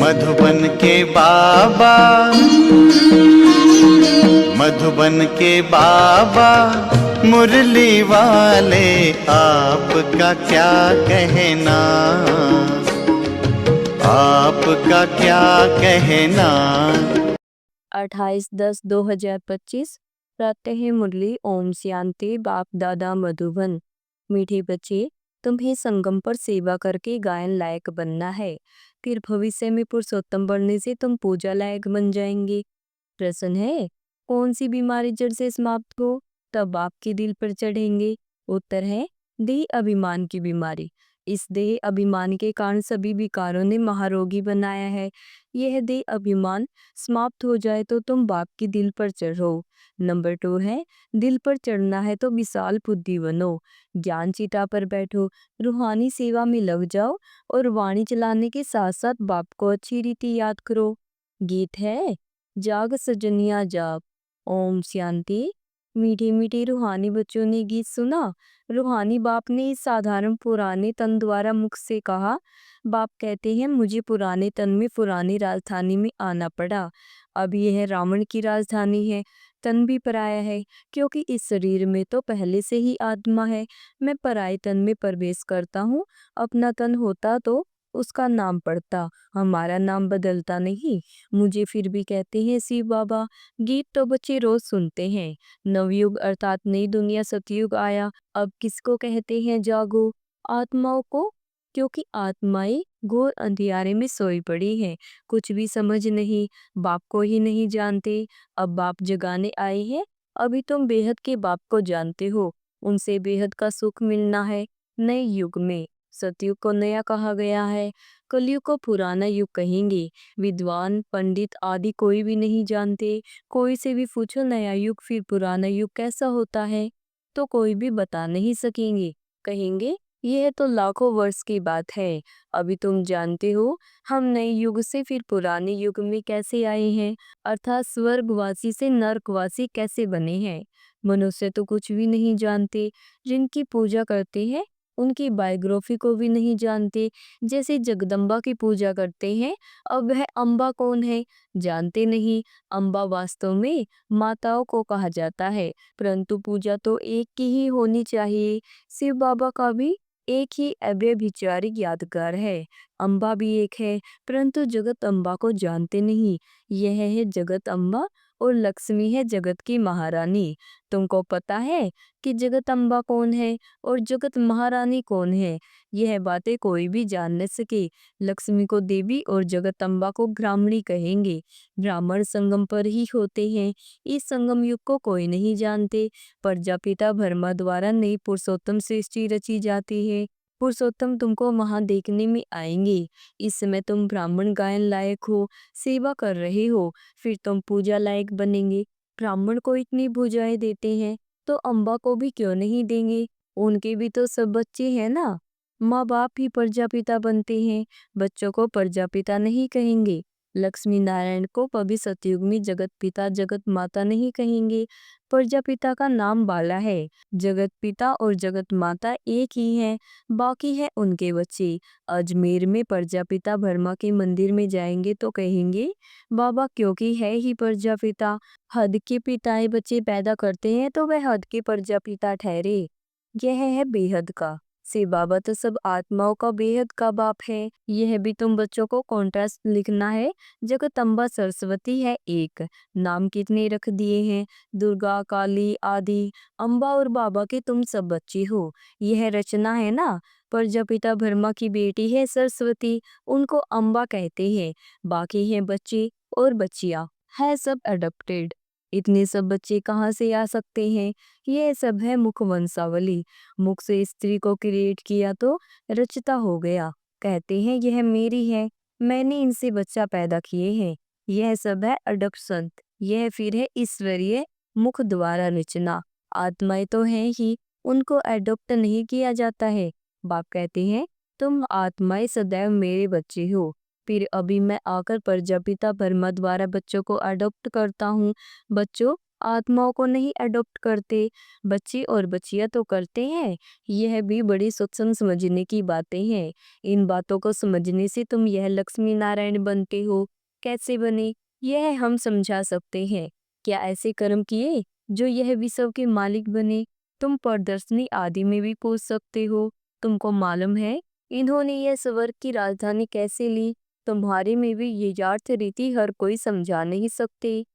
मधुबन के बाबा, मधुबन के बाबा मुरली वाले, आपका क्या कहना, आपका क्या कहना। 28/10/2025 प्रातः मुरली। ओम शांति। बाप दादा मधुबन। मीठे बच्चे, तुम्हें संगम पर सेवा करके गायन लायक बनना है, फिर भविष्य में पुरुषोत्तम बनने से तुम पूजा लायक बन जाएंगे। प्रश्न है, कौन सी बीमारी जड़ से समाप्त हो तब आपके दिल पर चढ़ेंगे? उत्तर है, देह अभिमान की बीमारी। इस देह अभिमान के कारण सभी विकारों ने महारोगी बनाया है। यह देह अभिमान समाप्त हो जाए तो तुम बाप की दिल पर चढ़ो। नंबर 2 है, दिल पर चढ़ना है तो विशाल बुद्धि बनो, ज्ञान चिता पर बैठो, रूहानी सेवा में लग जाओ और वाणी चलाने के साथ साथ बाप को अच्छी रीति याद करो। गीत है, जाग सजनिया जाग। ओम शांति। मीठे मीठे रूहानी बच्चों ने गीत सुना। रूहानी बाप ने इस साधारण पुराने तन द्वारा मुख से कहा। बाप कहते हैं, मुझे पुराने तन में पुरानी राजधानी में आना पड़ा। अब यह रावण की राजधानी है। तन भी पराया है, क्योंकि इस शरीर में तो पहले से ही आत्मा है। मैं पराये तन में प्रवेश करता हूँ। अपना तन होता तो उसका नाम पड़ता, हमारा नाम बदलता नहीं। मुझे फिर भी कहते हैं शिव बाबा। गीत तो बच्चे रोज सुनते हैं। नवयुग अर्थात नई दुनिया सतयुग आया। अब किसको कहते हैं जागो? आत्माओं को, क्योंकि आत्माएं घोर अंधियारे में सोई पड़ी हैं, कुछ भी समझ नहीं, बाप को ही नहीं जानते। अब बाप जगाने आए हैं। अभी तुम बेहद के बाप को जानते हो, उनसे बेहद का सुख मिलना है। नए युग में सतयुग को नया कहा गया है, कलयुग को पुराना युग कहेंगे। विद्वान पंडित आदि कोई भी नहीं जानते। कोई से भी पूछो नया युग फिर पुराना युग कैसा होता है, तो कोई भी बता नहीं सकेंगे। कहेंगे यह तो लाखों वर्ष की बात है। अभी तुम जानते हो हम नए युग से फिर पुराने युग में कैसे आए हैं, अर्थात स्वर्गवासी से नरकवासी कैसे बने हैं। मनुष्य तो कुछ भी नहीं जानते। जिनकी पूजा करते हैं उनकी बायोग्राफी को भी नहीं जानते। जैसे जगदम्बा की पूजा करते हैं, अब वह अम्बा कौन है जानते नहीं। अम्बा वास्तव में माताओं को कहा जाता है, परंतु पूजा तो एक की ही होनी चाहिए। शिव बाबा का भी एक ही अव्यभिचारिक यादगार है। अम्बा भी एक है, परंतु जगत अम्बा को जानते नहीं। यह है जगत अम्बा और लक्ष्मी है जगत की महारानी। तुमको पता है कि जगत अम्बा कौन है और जगत महारानी कौन है? यह बातें कोई भी जान न सके। लक्ष्मी को देवी और जगदम्बा को ब्राह्मणी कहेंगे। ब्राह्मण संगम पर ही होते हैं। इस संगम युग को कोई नहीं जानते। प्रजापिता ब्रह्मा द्वारा नई पुरुषोत्तम सृष्टि रची जाती है। पुरुषोत्तम तुमको वहां देखने में आएंगे। इस समय तुम ब्राह्मण गायन लायक हो, सेवा कर रहे हो, फिर तुम पूजा लायक बनेंगे। ब्राह्मण को इतनी भुजाएं देते हैं तो अम्बा को भी क्यों नहीं देंगे? उनके भी तो सब बच्चे हैं ना। माँ बाप ही प्रजापिता बनते हैं, बच्चों को प्रजापिता नहीं कहेंगे। लक्ष्मी नारायण को कभी सतयुग में जगत पिता जगत माता नहीं कहेंगे। प्रजापिता का नाम बाला है। जगत पिता और जगत माता एक ही हैं, बाकी है उनके बच्चे। अजमेर में प्रजापिता ब्रह्मा के मंदिर में जाएंगे तो कहेंगे बाबा, क्योंकि है ही प्रजापिता। हद के पिताएं बच्चे पैदा करते हैं तो वह हद के प्रजापिता ठहरे। यह है बेहद का। शिव बाबा तो सब आत्माओं का बेहद का बाप है। यह भी तुम बच्चों को कॉन्ट्रास्ट लिखना है। जगदम्बा सरस्वती है एक, नाम कितने रख दिए हैं, दुर्गा काली आदि। अम्बा और बाबा के तुम सब बच्चे हो, यह रचना है ना। प्रजापिता ब्रह्मा की बेटी है सरस्वती, उनको अम्बा कहते हैं। बाकी हैं बच्चे और बच्चियां, है सब अडॉप्टेड। इतने सब बच्चे कहाँ से आ सकते हैं? यह सब है मुख वंशावली। मुख से स्त्री को क्रिएट किया तो रचता हो गया। कहते हैं यह मेरी है, मैंने इनसे बच्चा पैदा किए हैं। यह सब है अडॉप्शन। यह फिर है ईश्वरीय मुख द्वारा रचना। आत्माएं तो हैं ही, उनको अडॉप्ट नहीं किया जाता है। बाप कहते हैं तुम आत्माएं सदैव मेरे बच्चे हो। फिर अभी मैं आकर प्रजापिता ब्रह्मा द्वारा बच्चों को अडॉप्ट करता हूँ। बच्चों, आत्माओं को नहीं अडॉप्ट करते, बच्चे और बच्चियां तो करते हैं। यह भी बड़ी सूक्ष्म समझने की बातें हैं। इन बातों को समझने से तुम यह लक्ष्मी नारायण बनते हो। कैसे बने, यह हम समझा सकते हैं। क्या ऐसे कर्म किए जो यह विश्व के मालिक बने? तुम प्रदर्शनी आदि में भी पूछ सकते हो। तुमको मालूम है इन्होंने यह स्वर्ग की राजधानी कैसे ली? तुम्हारे में भी ये यथार्थ रीति हर कोई समझा नहीं सकते।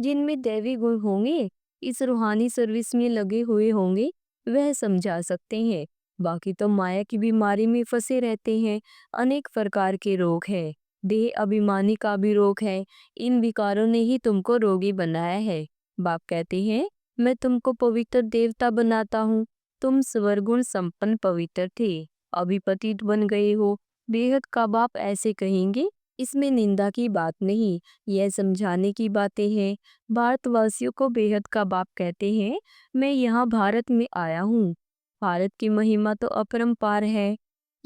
जिनमें दैवी गुण होंगे, इस रूहानी सर्विस में लगे हुए होंगे, वह समझा सकते हैं। बाकी तो माया की बीमारी में फंसे रहते हैं। अनेक प्रकार के रोग हैं। देह अभिमानी का भी रोग है। इन विकारों ने ही तुमको रोगी बनाया है। बाप कहते हैं, मैं तुमको पवित्र देवता बनाता हूँ। तुम स्वरगुण संपन्न पवित्र थे, अभी पतित बन गए हो। बेहद का बाप ऐसे कहेंगे, इसमें निंदा की बात नहीं, यह समझाने की बातें हैं। भारतवासियों को बेहद का बाप कहते हैं, मैं यहाँ भारत में आया हूँ। भारत की महिमा तो अपरंपार है।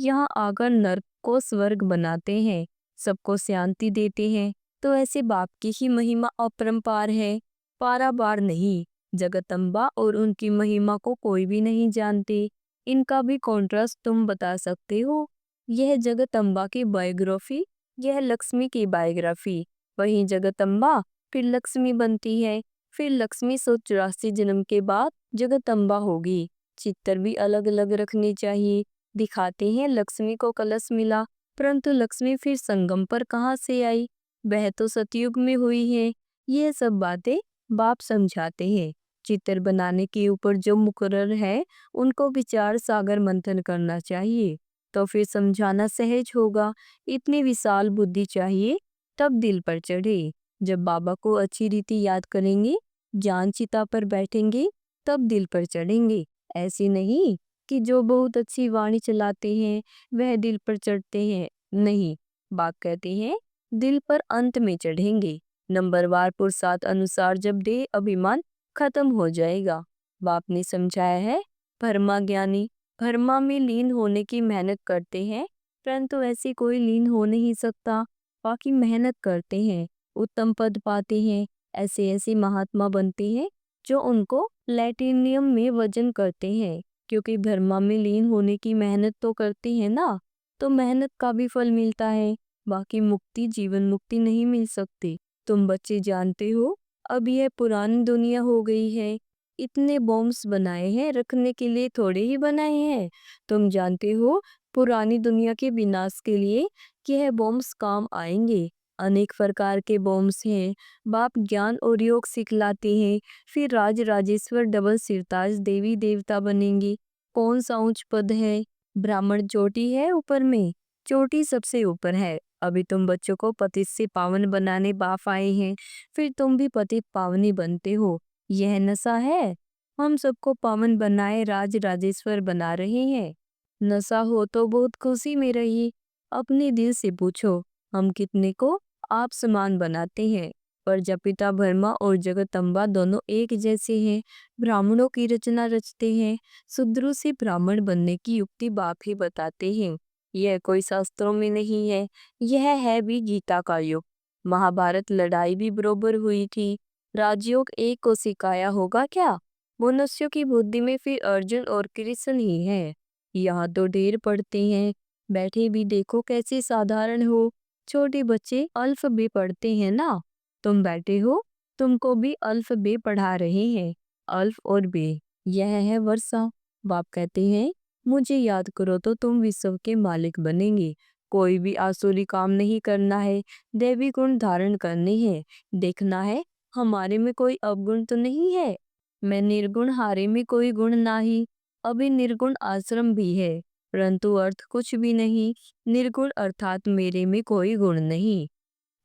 यहाँ आकर नर्क को स्वर्ग बनाते हैं, सबको शांति देते हैं। तो ऐसे बाप की ही महिमा अपरंपार है, पारावार नहीं। जगदम्बा और उनकी महिमा को कोई भी नहीं जानते। इनका भी कॉन्ट्रास्ट तुम बता सकते हो। यह जगदम्बा की बायोग्राफी, यह लक्ष्मी की बायोग्राफी। वहीं जगदम्बा फिर लक्ष्मी बनती है, फिर लक्ष्मी 184 जन्म के बाद जगदम्बा होगी। चित्र भी अलग अलग रखने चाहिए। दिखाते हैं लक्ष्मी को कलश मिला, परंतु लक्ष्मी फिर संगम पर कहाँ से आई? वह तो सतयुग में हुई है। यह सब बातें बाप समझाते हैं। चित्र बनाने के ऊपर जो मुकर्रर है, उनको विचार सागर मंथन करना चाहिए, तो फिर समझाना सहज होगा। इतनी विशाल बुद्धि चाहिए, तब दिल पर चढ़े। जब बाबा को अच्छी रीति याद करेंगे, ज्ञान चिता पर बैठेंगे, तब दिल पर चढ़ेंगे। ऐसे नहीं कि जो बहुत अच्छी वाणी चलाते हैं वह दिल पर चढ़ते हैं। नहीं, बाप कहते हैं दिल पर अंत में चढ़ेंगे। नंबरवार पुरुषार्थ अनुसार जब देह अभिमान खत्म हो जाएगा। बाप ने समझाया है, भरमा ज्ञानी भरमा में लीन होने की मेहनत करते हैं, परंतु ऐसी कोई लीन हो नहीं सकता। बाकी मेहनत करते हैं, उत्तम पद पाते हैं। ऐसे ऐसे महात्मा बनते हैं जो उनको प्लेटिनियम में वजन करते हैं, क्योंकि भरमा में लीन होने की मेहनत तो करते हैं ना, तो मेहनत का भी फल मिलता है। बाकी मुक्ति, जीवन मुक्ति नहीं मिल सकती। तुम बच्चे जानते हो, अब यह पुरानी दुनिया हो गई है। इतने बॉम्ब्स बनाए हैं, रखने के लिए थोड़े ही बनाए हैं। तुम जानते हो पुरानी दुनिया के विनाश के लिए कि यह बॉम्ब्स काम आएंगे। अनेक प्रकार के बॉम्ब्स हैं। बाप ज्ञान और योग सिखलाते हैं, फिर राज राजेश्वर डबल सिरताज देवी देवता बनेंगे। कौन सा उच्च पद है? ब्राह्मण चोटी है ऊपर में, चोटी सबसे ऊपर है। अभी तुम बच्चों को पतित से पावन बनाने बाप आए हैं, फिर तुम भी पतित पावनी बनते हो। यह नशा है। हम सबको पावन बनाए राज राजेश्वर बना रहे हैं। नशा हो तो बहुत खुशी में रहिए। अपने दिल से पूछो, हम कितने को आप समान बनाते हैं? प्रजापिता ब्रह्मा और जगदम्बा दोनों एक जैसे हैं। ब्राह्मणों की रचना रचते हैं। शूद्रों से ब्राह्मण बनने की युक्ति बाप ही बताते हैं। यह कोई शास्त्रों में नहीं है, यह है भी गीता का युग। महाभारत लड़ाई भी बरोबर हुई थी। राजयोग एक को सिखाया होगा क्या? मनुष्यों की बुद्धि में फिर अर्जुन और कृष्ण ही है। यहाँ तो ढेर पढ़ते हैं, बैठे भी देखो कैसे साधारण हो। छोटे बच्चे अल्फ बे पढ़ते हैं ना, तुम बैठे हो, तुमको भी अल्फ बे पढ़ा रहे हैं। अल्फ और बे, यह है वर्षा। बाप कहते हैं, मुझे याद करो तो तुम विश्व के मालिक बनेंगे। कोई भी आसुरी काम नहीं करना है, दैवी गुण धारण करने हैं। देखना है हमारे में कोई अवगुण तो नहीं है। मैं निर्गुण, हारे में कोई गुण नाही। अभी निर्गुण आश्रम भी है, परंतु अर्थ कुछ भी नहीं। निर्गुण अर्थात मेरे में कोई गुण नहीं।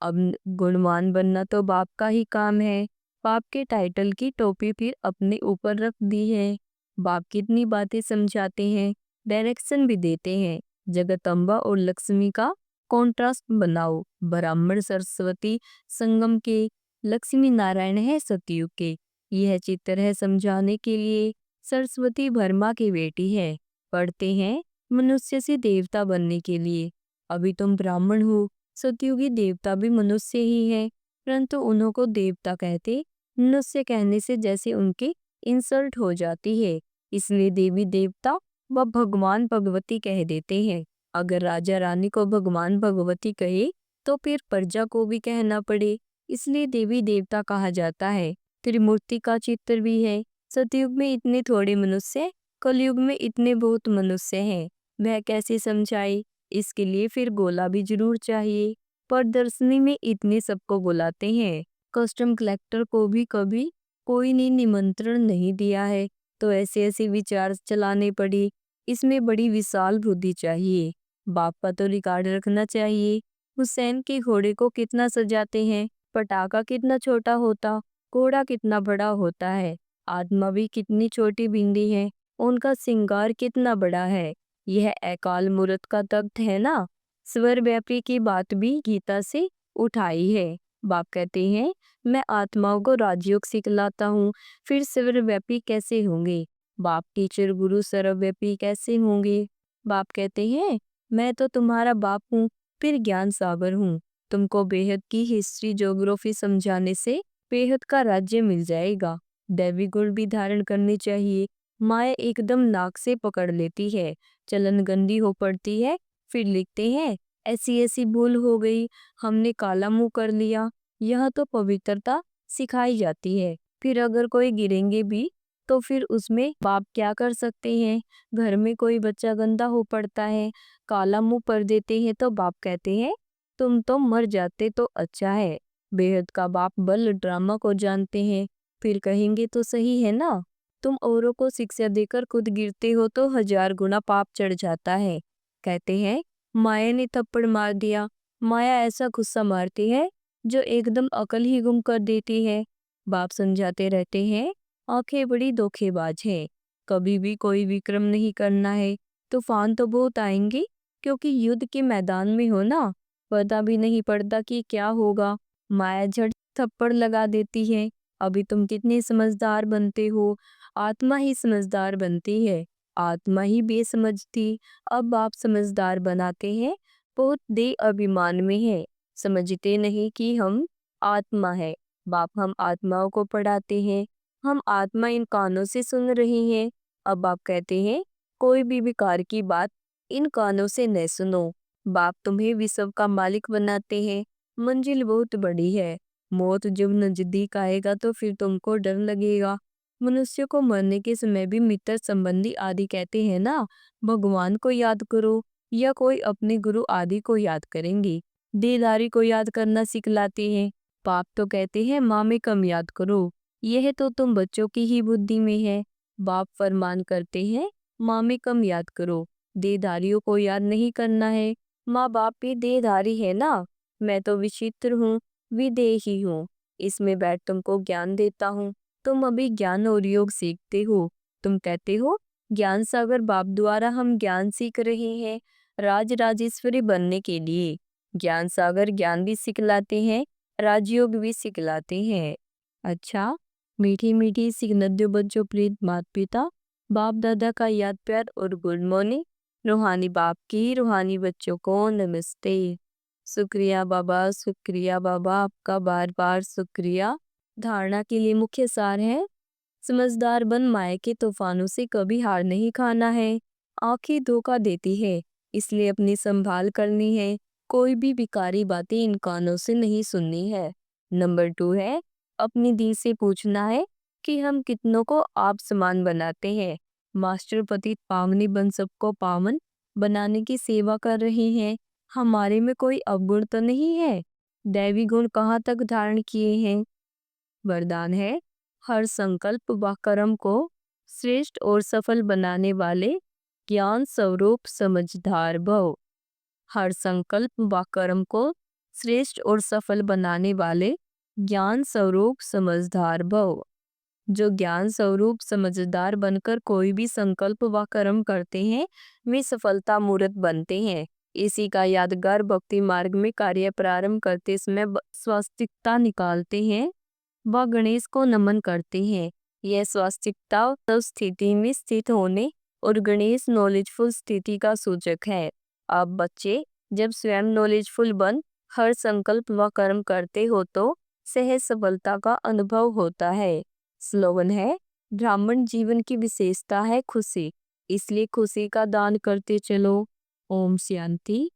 अब गुणवान बनना तो बाप का ही काम है। बाप के टाइटल की टोपी फिर अपने ऊपर रख दी है। बाप कितनी बातें समझाते हैं, डायरेक्शन भी देते हैं। जगदम्बा और लक्ष्मी का कॉन्ट्रास्ट बनाओ। ब्राह्मण सरस्वती संगम के, लक्ष्मी नारायण है सतयुग के। यह चित्र है समझाने के लिए। सरस्वती ब्रह्मा की बेटी है। पढ़ते हैं मनुष्य से देवता बनने के लिए। अभी तुम ब्राह्मण हो, सतयुगी देवता भी मनुष्य ही है, परंतु उन्हों को देवता कहते मनुष्य कहने से जैसे उनकी इंसल्ट हो जाती है, इसलिए देवी देवता व भगवान भगवती कह देते हैं। अगर राजा रानी को भगवान भगवती कहे तो फिर प्रजा को भी कहना पड़े, इसलिए देवी देवता कहा जाता है। त्रिमूर्ति का चित्र भी है। सतयुग में इतने थोड़े मनुष्य, कलयुग में इतने बहुत मनुष्य हैं। वह कैसे समझाए? इसके लिए फिर गोला भी जरूर चाहिए। प्रदर्शनी में इतने सबको बुलाते हैं, कस्टम कलेक्टर को भी कभी कोई ने निमंत्रण नहीं दिया है, तो ऐसे ऐसे विचार चलाने पड़े। इसमें बड़ी विशाल बुद्धि चाहिए। बाप का तो रिकॉर्ड रखना चाहिए। हुसैन के घोड़े को कितना सजाते हैं, पटाखा कितना छोटा होता, घोड़ा कितना बड़ा होता है, आत्मा भी कितनी छोटी बिंदी है, उनका श्रृंगार कितना बड़ा है। यह अकाल मूर्त का तख्त है ना। स्वर व्यापी की बात भी गीता से उठाई है। बाप कहते हैं मैं आत्माओं को राजयोग सिखलाता हूँ, फिर सर्वव्यापी कैसे होंगे? बाप टीचर गुरु सर्वव्यापी कैसे होंगे? बाप कहते हैं मैं तो तुम्हारा बाप हूँ, फिर ज्ञान सागर हूँ। तुमको बेहद की हिस्ट्री ज्योग्राफी समझाने से बेहद का राज्य मिल जाएगा। दैवी गुण भी धारण करनी चाहिए। माया एकदम नाक से पकड़ लेती है, चलन गंदी हो पड़ती है, फिर लिखते हैं ऐसी ऐसी भूल हो गई, हमने काला मुंह कर लिया। यह तो पवित्रता सिखाई जाती है। फिर अगर कोई गिरेंगे भी तो फिर उसमें बाप क्या कर सकते हैं? घर में कोई बच्चा गंदा हो पड़ता है, काला मुंह कर देते हैं तो बाप कहते हैं तुम तो मर जाते तो अच्छा है। बेहद का बाप बल ड्रामा को जानते हैं, फिर कहेंगे तो सही है ना। तुम औरों को शिक्षा देकर खुद गिरते हो तो 1000 गुना पाप चढ़ जाता है। कहते हैं माया ने थप्पड़ मार दिया। माया ऐसा गुस्सा मारती है जो एकदम अकल ही गुम कर देती है। बाप समझाते रहते हैं आंखें बड़ी धोखेबाज है, कभी भी कोई विक्रम नहीं करना है। तूफान तो बहुत आएंगे, क्योंकि युद्ध के मैदान में हो ना, पता भी नहीं पड़ता कि क्या होगा। माया झट थप्पड़ लगा देती है। अभी तुम कितने समझदार बनते हो, आत्मा ही समझदार बनती है, आत्मा ही बेसमझ थी। अब आप समझदार बनाते हैं, बहुत दे अभिमान में है, समझते नहीं कि हम आत्मा है। बाप हम आत्माओं को पढ़ाते हैं, हम आत्मा इन कानों से सुन रहे हैं। अब आप कहते हैं कोई भी विकार की बात इन कानों से न सुनो। बाप तुम्हें विश्व का मालिक बनाते हैं। मंजिल बहुत बड़ी है, मौत जब नजदीक आएगा तो फिर तुमको डर लगेगा। मनुष्य को मरने के समय भी मित्र संबंधी आदि कहते हैं ना, भगवान को याद करो, या कोई अपने गुरु आदि को याद करेंगे। देदारी को याद करना सिखलाते हैं। बाप तो कहते हैं माँ में कम याद करो, यह तो तुम बच्चों की ही बुद्धि में है। बाप फरमान करते हैं माँ में कम याद करो, देदारियों को याद नहीं करना है। माँ बाप भी देदारी है ना। मैं तो विचित्र हूँ, विदेही हूँ, इसमें बैठ तुमको ज्ञान देता हूँ। तुम अभी ज्ञान और योग सीखते हो। तुम कहते हो ज्ञान सागर बाप द्वारा हम ज्ञान सीख रहे हैं, राज राजेश्वरी बनने के लिए। ज्ञान सागर ज्ञान भी सिखलाते हैं, राजयोग भी सिखलाते हैं। अच्छा, मीठी मीठी सी नद्यों बच्चों प्रीत माता पिता, बाप दादा का याद प्यार और गुड मॉर्निंग। रूहानी बाप की रूहानी बच्चों को नमस्ते। शुक्रिया बाबा, शुक्रिया बाबा, आपका बार बार शुक्रिया। धारणा के लिए मुख्य सार है समझदार बन माया के तूफानों से कभी हार नहीं खाना है। आंखें धोखा देती है, इसलिए अपनी संभाल करनी है। कोई भी विकारी बातें इन कानों से नहीं सुननी है। नंबर 2 है अपनी दिल से पूछना है कि हम कितनों को आप समान बनाते हैं। मास्टर पतित पावनी बन सबको पावन बनाने की सेवा कर रहे हैं। हमारे में कोई अवगुण तो नहीं है। दैवी गुण कहाँ तक धारण किए हैं। वरदान है हर संकल्प व कर्म को श्रेष्ठ और सफल बनाने वाले ज्ञान स्वरूप समझदार भव। हर संकल्प व कर्म को श्रेष्ठ और सफल बनाने वाले ज्ञान स्वरूप समझदार भव। जो ज्ञान स्वरूप समझदार बनकर कोई भी संकल्प व कर्म करते हैं, वे सफलता मूर्त बनते हैं। इसी का यादगार भक्ति मार्ग में कार्य प्रारंभ करते समय स्वास्तिकता निकालते हैं व गणेश को नमन करते हैं। यह स्वास्तिकता सब स्थिति में स्थित होने और गणेश नॉलेजफुल स्थिति का सूचक है। अब बच्चे जब स्वयं नॉलेजफुल बन हर संकल्प व कर्म करते हो तो सहज सफलता का अनुभव होता है। स्लोगन है, ब्राह्मण जीवन की विशेषता है खुशी, इसलिए खुशी का दान करते चलो। ओम शांति।